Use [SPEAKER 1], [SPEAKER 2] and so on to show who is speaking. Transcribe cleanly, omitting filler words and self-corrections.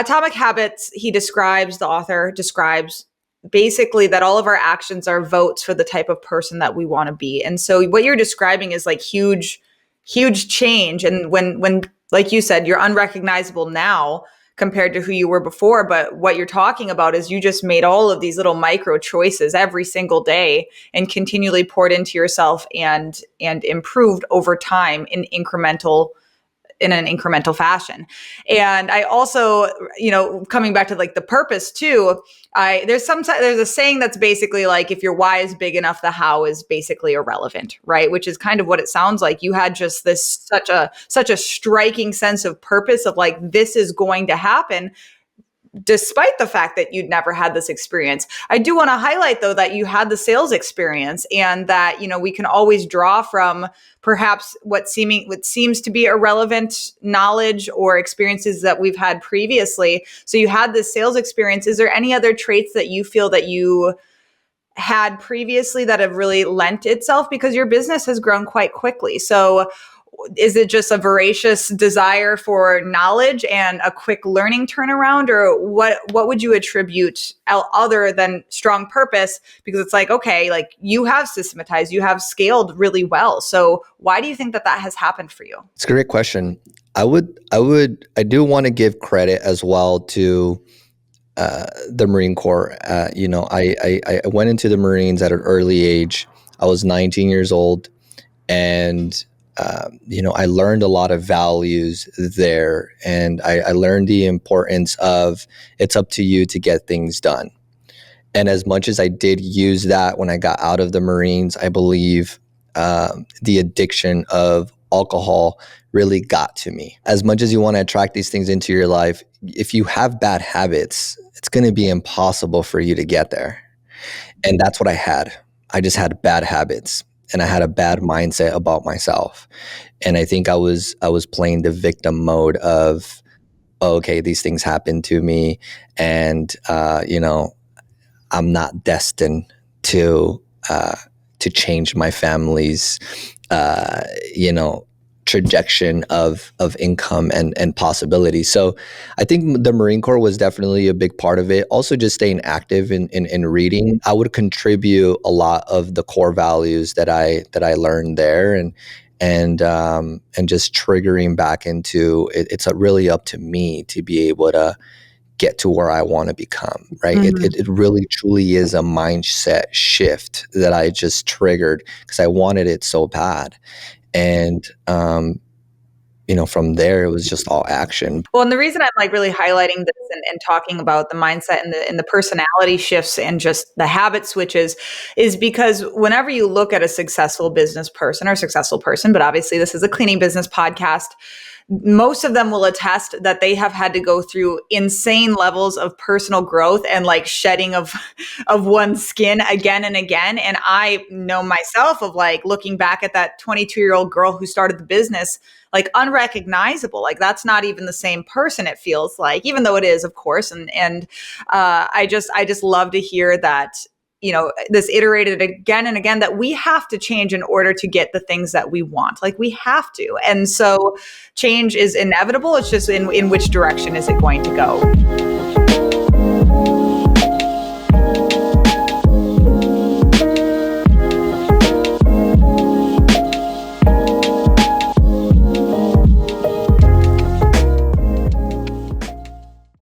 [SPEAKER 1] Atomic Habits, the author describes basically that all of our actions are votes for the type of person that we want to be. And so what you're describing is like huge change. And when, like you said, you're unrecognizable now compared to who you were before. But what you're talking about is you just made all of these little micro choices every single day and continually poured into yourself and improved over time in an incremental fashion. And I also, coming back to like the purpose too, there's a saying that's basically like, if your why is big enough, the how is basically irrelevant, right? Which is kind of what it sounds like. You had just such a striking sense of purpose of like, this is going to happen, despite the fact that you'd never had this experience. I do want to highlight though, that you had the sales experience and that, we can always draw from perhaps what seems to be irrelevant knowledge or experiences that we've had previously. So you had this sales experience. Is there any other traits that you feel that you had previously that have really lent itself, because your business has grown quite quickly? So is it just a voracious desire for knowledge and a quick learning turnaround, or what would you attribute other than strong purpose? Because it's like, okay, like you have systematized, you have scaled really well. So why do you think that has happened for you?
[SPEAKER 2] It's a great question. I do want to give credit as well to the Marine Corps. I went into the Marines at an early age. I was 19 years old, and I learned a lot of values there, and I learned the importance of it's up to you to get things done. And as much as I did use that when I got out of the Marines, I believe the addiction of alcohol really got to me. As much as you want to attract these things into your life, if you have bad habits, it's going to be impossible for you to get there. And that's what I had. I just had bad habits. And I had a bad mindset about myself. And I think I was playing the victim mode of, okay, these things happen to me. And, I'm not destined to change my family's, trajectory of income and possibility. So I think the Marine Corps was definitely a big part of it. Also just staying active in reading. I would contribute a lot of the core values that I learned there, and just triggering back into it's really up to me to be able to get to where I want to become, right? Mm-hmm. It really truly is a mindset shift that I just triggered because I wanted it so bad. And, from there, it was just all action.
[SPEAKER 1] Well, and the reason I'm like really highlighting this and talking about the mindset and the personality shifts and just the habit switches is because whenever you look at a successful business person or successful person, but obviously this is a cleaning business podcast, most of them will attest that they have had to go through insane levels of personal growth and like shedding of one's skin again and again. And I know myself of like looking back at that 22-year-old girl who started the business, like unrecognizable, like that's not even the same person. It feels like, even though it is, of course. And I just love to hear that, this iterated again and again, that we have to change in order to get the things that we want. Like we have to. And so change is inevitable. It's just in which direction is it going to go?